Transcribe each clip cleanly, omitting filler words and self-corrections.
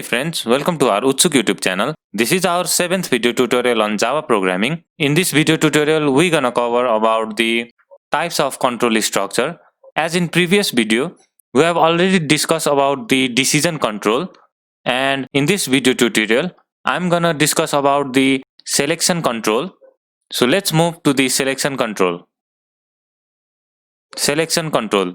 Hey friends, welcome to our Utsuk YouTube channel. This is our 7th video tutorial on Java programming. In this video tutorial, we're gonna cover about the types of control structure. As in previous video, we have already discussed about the decision control, and in this video tutorial, I'm gonna discuss about the selection control. So let's move to the selection control. Selection control.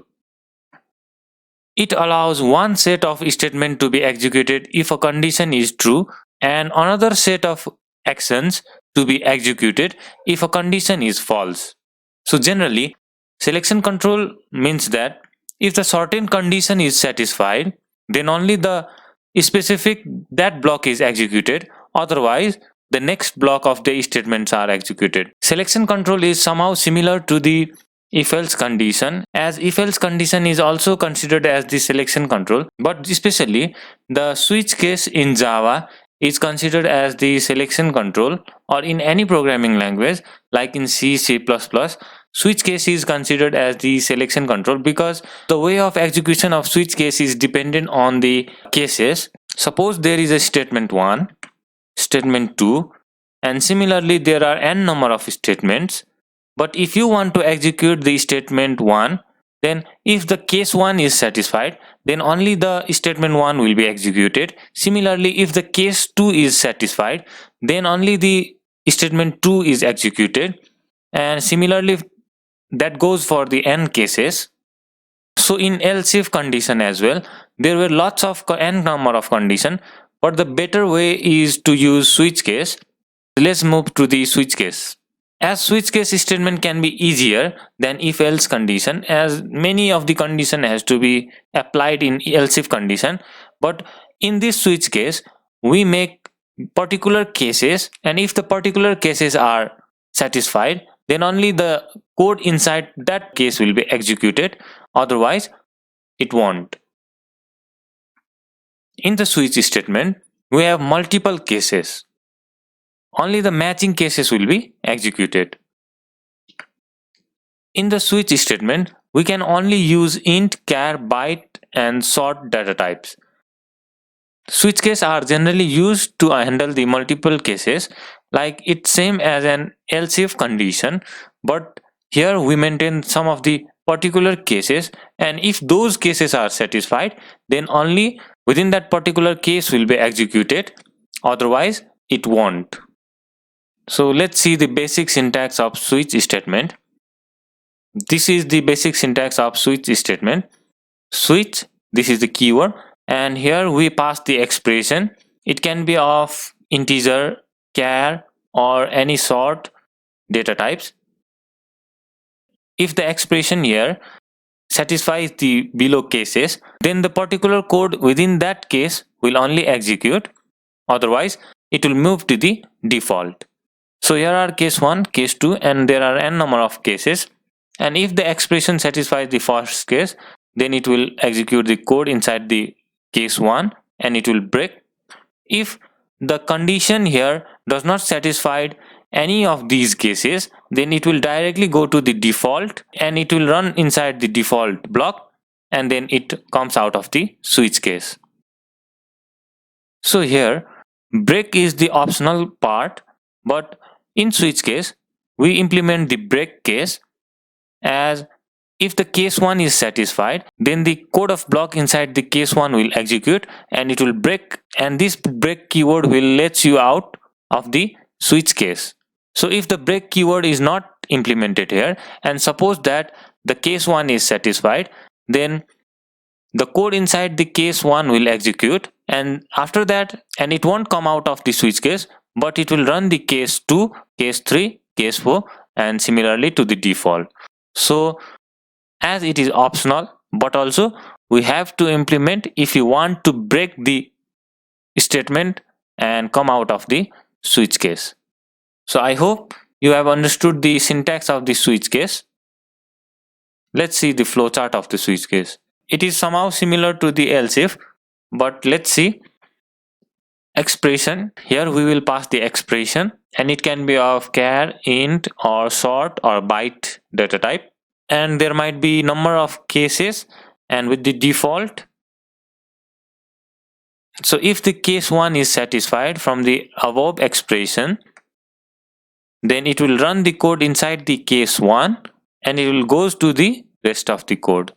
It allows one set of statements to be executed if a condition is true and another set of actions to be executed if a condition is false. So generally, selection control means that if the certain condition is satisfied, then only the specific that block is executed, otherwise the next block of the statements are executed. Selection control is somehow similar to the if-else condition, as if-else condition is also considered as the selection control, but especially the switch case in Java is considered as the selection control, or in any programming language like in C, C++, switch case is considered as the selection control because the way of execution of switch case is dependent on the cases. Suppose there is a statement 1, statement 2, and similarly there are n number of statements. But if you want to execute the statement 1, then if the case 1 is satisfied, then only the statement 1 will be executed. Similarly, if the case 2 is satisfied, then only the statement 2 is executed. And similarly, that goes for the n cases. So in else if condition as well, there were lots of n number of condition, but the better way is to use switch case. Let's move to the switch case. As switch case statement can be easier than if else condition, as many of the condition has to be applied in else if condition, but in this switch case we make particular cases, and if the particular cases are satisfied, then only the code inside that case will be executed, otherwise it won't. In the switch statement we have multiple cases. Only the matching cases will be executed. In the switch statement, we can only use int, char, byte, and sort data types. Switch cases are generally used to handle the multiple cases, like it's same as an else if condition, but here we maintain some of the particular cases, and if those cases are satisfied, then only within that particular case will be executed, otherwise it won't. So let's see the basic syntax of switch statement. This is the basic syntax of switch statement. Switch, this is the keyword, and here we pass the expression. It can be of integer, char, or any sort data types. If the expression here satisfies the below cases, then the particular code within that case will only execute, otherwise it will move to the default. So here are case 1, case 2, and there are n number of cases, and if the expression satisfies the first case, then it will execute the code inside the case 1 and it will break. If the condition here does not satisfy any of these cases, then it will directly go to the default and it will run inside the default block, and then it comes out of the switch case. So here break is the optional part, but in switch case we implement the break case, as if the case 1 is satisfied, then the code of block inside the case 1 will execute and it will break, and this break keyword will let you out of the switch case. So if the break keyword is not implemented here, and suppose that the case 1 is satisfied, then the code inside the case 1 will execute, and after that, and it won't come out of the switch case, but it will run the case 2, case 3, case 4, and similarly to the default. So as it is optional, but also we have to implement if you want to break the statement and come out of the switch case. So I hope you have understood the syntax of the switch case. Let's see the flowchart of the switch case. It is somehow similar to the else if, but let's see. Expression, here we will pass the expression, and it can be of char, int, or sort, or byte data type, and there might be number of cases, and with the default So if the case 1 is satisfied from the above expression, then it will run the code inside the case 1 and it will goes to the rest of the code.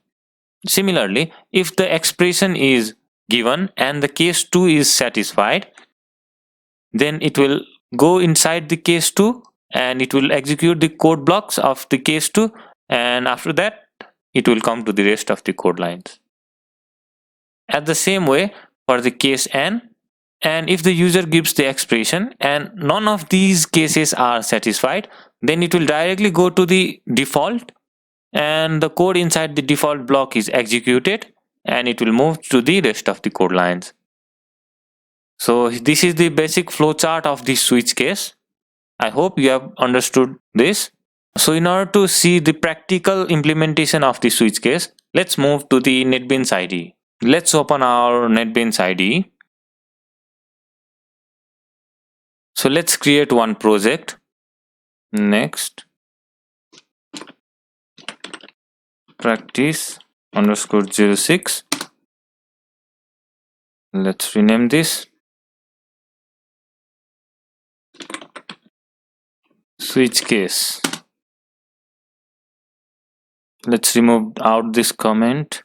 Similarly, if the expression is given and the case 2 is satisfied, then it will go inside the case 2 and it will execute the code blocks of the case 2, and after that it will come to the rest of the code lines. At the same way for the case n, and if the user gives the expression and none of these cases are satisfied, then it will directly go to the default and the code inside the default block is executed and it will move to the rest of the code lines. So this is the basic flowchart of the switch case. I hope you have understood this. So in order to see the practical implementation of the switch case, let's move to the NetBeans IDE. Let's open our NetBeans IDE. So let's create one project. Next, practice underscore 06. Let's rename this switch case. Let's remove out this comment.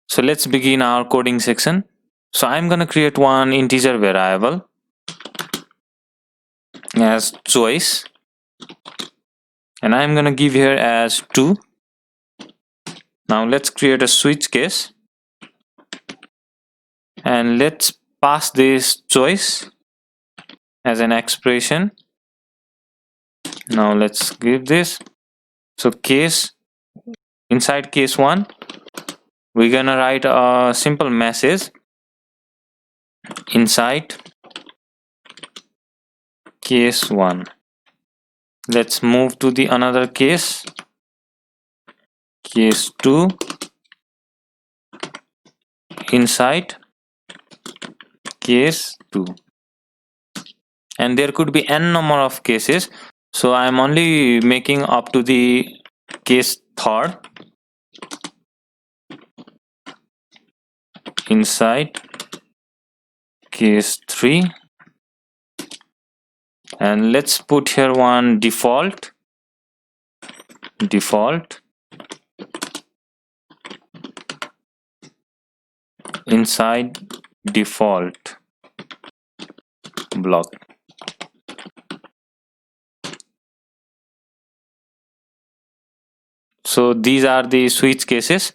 So let's begin our coding section. So I'm gonna create one integer variable as choice, and I'm gonna give here as 2. Now let's create a switch case and let's pass this choice as an expression. Now let's give this. So case, inside case 1 we're gonna write a simple message inside case 1. Let's move to the another case 2, inside case 2, and there could be n number of cases, so I'm only making up to the case 3rd, inside case 3, and let's put here one default inside default block. So these are the switch cases,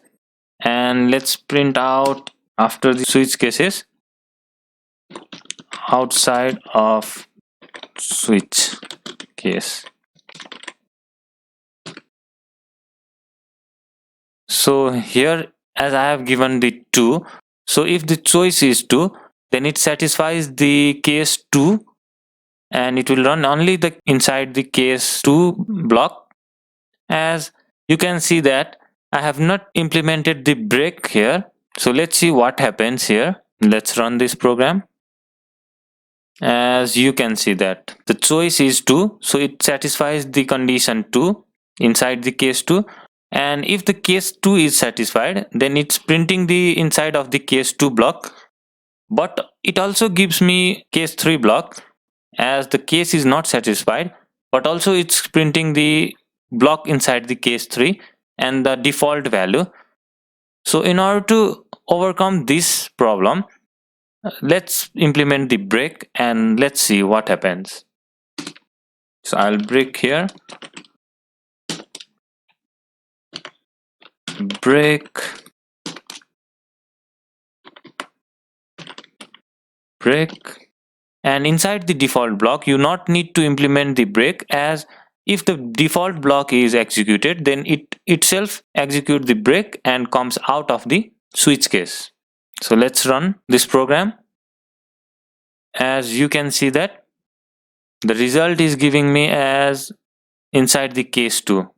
and let's print out after the switch cases outside of switch case. So here, as I have given the 2, so if the choice is 2, then it satisfies the case 2 and it will run only the inside the case 2 block. As you can see that I have not implemented the break here. So let's see what happens here. Let's run this program. As you can see that the choice is 2, so it satisfies the condition 2 inside the case 2, and if the case 2 is satisfied, then it's printing the inside of the case 2 block, but it also gives me case 3 block as the case is not satisfied, but also it's printing the block inside the case 3 and the default value. So in order to overcome this problem, let's implement the break and let's see what happens. So I'll break here, break, and inside the default block you not need to implement the break, as if the default block is executed, then it itself execute the break and comes out of the switch case. So let's run this program. As you can see that the result is giving me as inside the case 2,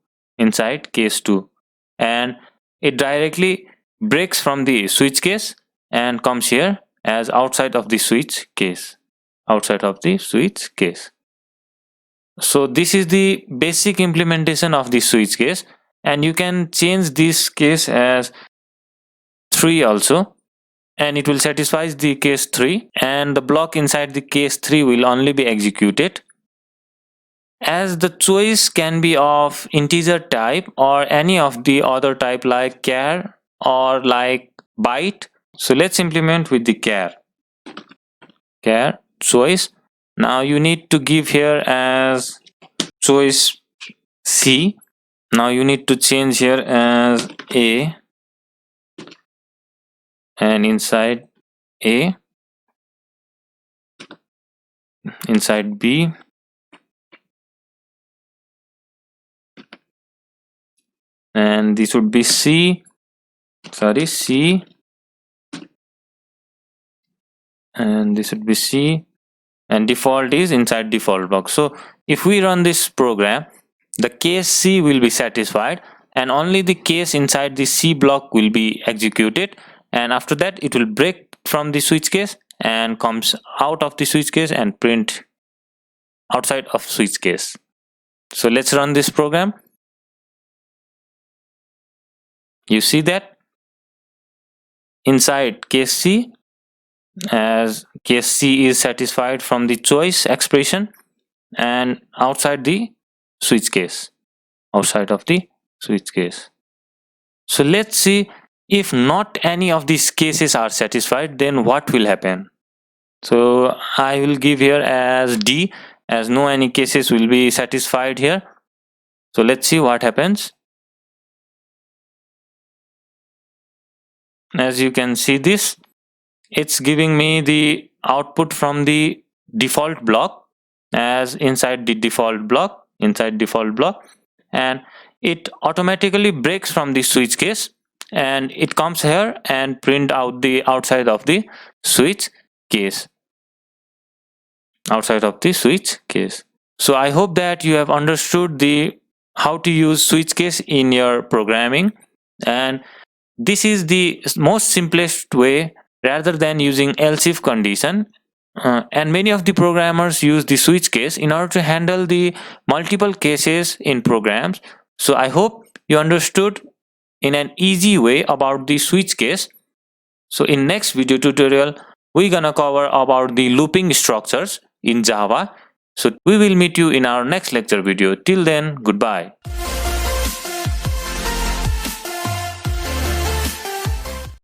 and it directly breaks from the switch case and comes here as outside of the switch case. So this is the basic implementation of the switch case, and you can change this case as 3 also, and it will satisfy the case 3, and the block inside the case 3 will only be executed. As the choice can be of integer type or any of the other type like char or like byte, so let's implement with the char choice. Now you need to give here as choice C. Now you need to change here as A, and inside A, inside B, and this would be C, and this would be C, and default is inside default box. So if we run this program, the case C will be satisfied and only the case inside the C block will be executed, and after that it will break from the switch case and comes out of the switch case and print outside of switch case. So let's run this program. You see that inside case C, as case C is satisfied from the choice expression, and outside the switch case, outside of the switch case. So let's see, if not any of these cases are satisfied, then what will happen. So I will give here as D, as no any cases will be satisfied here. So let's see what happens. As you can see this, it's giving me the output from the default block, as inside default block, and it automatically breaks from the switch case and it comes here and print out the outside of the switch case, So I hope that you have understood the how to use switch case in your programming, and this is the most simplest way rather than using else if condition. And many of the programmers use the switch case in order to handle the multiple cases in programs. So I hope you understood in an easy way about the switch case. So in next video tutorial, we're gonna cover about the looping structures in Java. So we will meet you in our next lecture video. Till then, goodbye.